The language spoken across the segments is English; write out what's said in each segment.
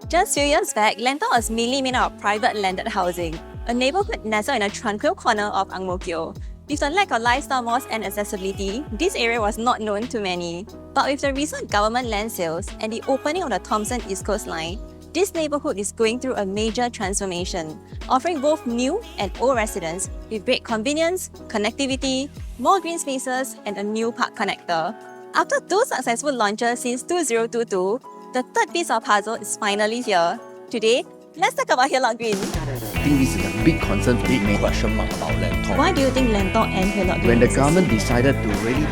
Just a few years back, Lentor was mainly made out of private landed housing, a neighbourhood nestled in a tranquil corner of Ang Mo Kio. With the lack of lifestyle malls and accessibility, this area was not known to many. But with the recent government land sales and the opening of the Thomson East Coast Line, this neighbourhood is going through a major transformation, offering both new and old residents with great convenience, connectivity, more green spaces, and a new park connector. After two successful launches since 2022, the third piece of puzzle is finally here. Today, let's talk about Hillock Green. I think this is a big concern for me. Question mark about Lentor. Why do you think Lentor and Hillock Green When the exist? government decided to really...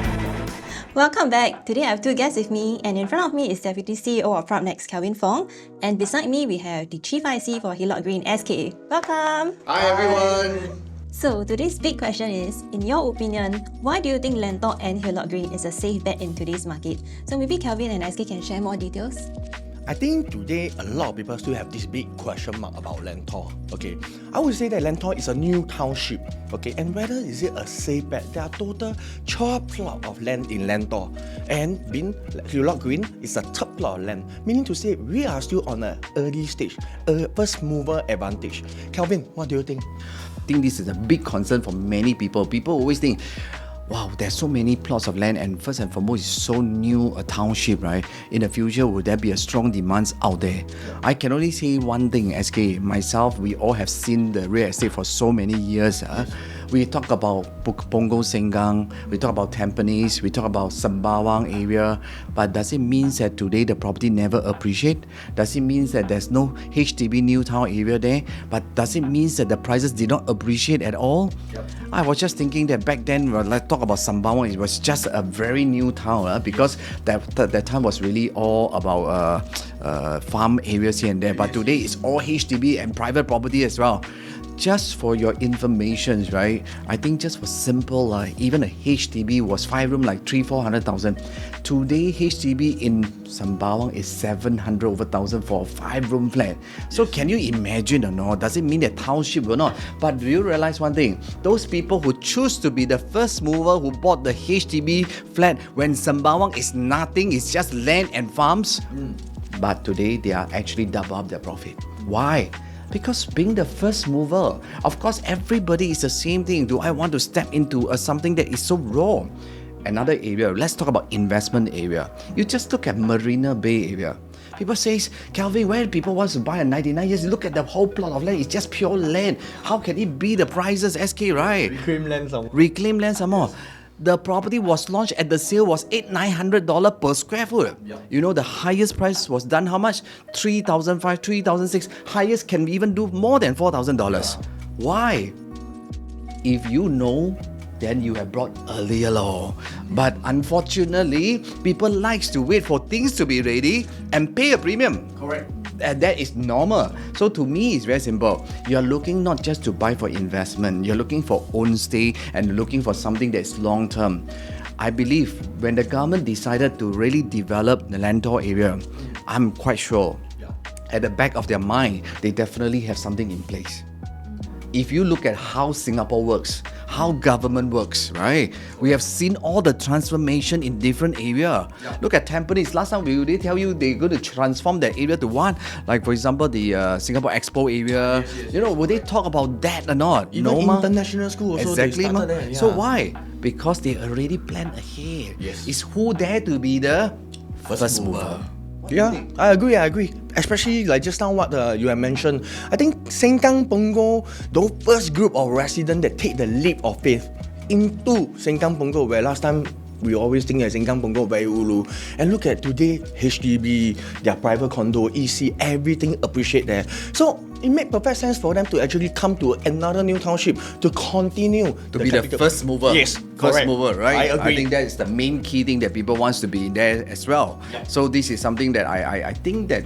Welcome back. Today I have two guests with me, and in front of me is Deputy CEO of PropNext, Kelvin Fong, and beside me we have the Chief IC for Hillock Green, SK. Welcome! Hi everyone! So today's big question is, in your opinion, why do you think Lentor and Hillock Green is a safe bet in today's market? So maybe Kelvin and SK can share more details. I think today a lot of people still have this big question mark about Lentor. Okay, I would say that Lentor is a new township. Okay, and whether is it a safe bet? There are total 12 plots of land in Lentor, and Hillock Green is a third plot of land, meaning to say we are still on an early stage, a first mover advantage. Kelvin, what do you think? I think this is a big concern for many people. People always think, wow, there's so many plots of land, and first and foremost, it's so new a township, right? In the future, will there be a strong demand out there? I can only say one thing, SK. Myself, we all have seen the real estate for so many years. We talk about Punggol Sengkang, we talk about Tampines, we talk about Sembawang area, but does it mean that today the property never appreciate? Does it mean that there's no HDB new town area there? But does it mean that the prices did not appreciate at all? Yep. I was just thinking that back then, when I talk about Sembawang, it was just a very new town because that time was really all about farm areas here and there. But today it's all HDB and private property as well. Just for your information, right? I think just for simple, even a HDB was 5 room like 300,000-400,000. Today HDB in Sembawang is 700,000 for a 5-room flat. So can you imagine or not? Does it mean that township will not? But do you realize one thing? Those people who choose to be the first mover who bought the HDB flat when Sembawang is nothing, it's just land and farms. But today they are actually double up their profit. Why? Because being the first mover, of course, everybody is the same thing. Do I want to step into something that is so raw? Another area, let's talk about investment area. You just look at Marina Bay area. People say, Kelvin, where people want to buy a 99 years? Look at the whole plot of land. It's just pure land. How can it be the prices, SK, right? Reclaim land some more. Reclaim land some more. The property was launched at the sale was $800-900 per square foot. Yep. You know, the highest price was done how much? $3,500, $3,600. Highest can even do more than $4,000. Yeah. Why? If you know, then you have brought earlier law. But unfortunately, people likes to wait for things to be ready and pay a premium. Correct. And that is normal. So to me, it's very simple. You're looking not just to buy for investment, you're looking for own stay and looking for something that's long term. I believe when the government decided to really develop the Lentor area, I'm quite sure at the back of their mind, they definitely have something in place. If you look at how Singapore works, how government works, right? We have seen all the transformation in different area. Yeah. Look at Tampines. Last time they tell you they're going to transform that area to what? Like for example, the Singapore Expo area. Yes. You know, will they talk about that or not? Even no, international school also exactly, they started there. Yeah. So why? Because they already planned ahead. Yes. It's who dare to be the first mover. Yeah, I agree. Especially like just now what you have mentioned. I think Sengkang Punggol, the first group of residents that take the leap of faith into Sengkang Punggol, where last time we always think that Sengkang Punggol very ulu. And look at today, HDB, their private condo, EC, everything appreciate there. So it made perfect sense for them to actually come to another new township to continue to be the first mover. Yes, first correct. mover, right? I agree. I think that is the main key thing that people wants to be there as well. Yeah. So this is something that I think that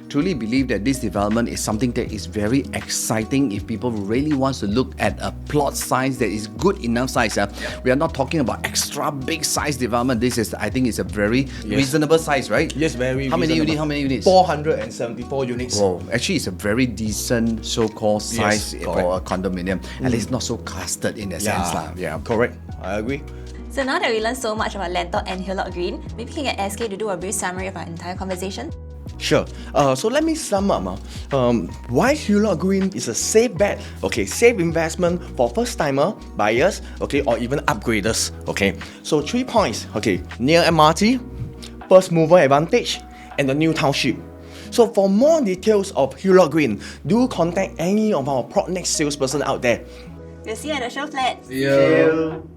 truly believe that this development is something that is very exciting if people really wants to look at a plot size that is good enough size. We are not talking about extra big size development. This is, I think, is a very reasonable size, right? Yes, very How reasonable. How many units? 474 units. Whoa, actually it's a very decent so-called size for a condominium. At least not so clustered in that sense. Yeah, correct. I agree. So now that we learned so much about Lentor and Hillock Green, maybe we can get SK to do a brief summary of our entire conversation. Sure. So let me sum up. Why Hillock Green is a safe bet, okay, safe investment for first-timer buyers, okay, or even upgraders, okay. So 3 points, okay, near MRT, first mover advantage, and the new township. So for more details of Hillock Green, do contact any of our Propnex salesperson out there. We'll see you at the show flat. See you.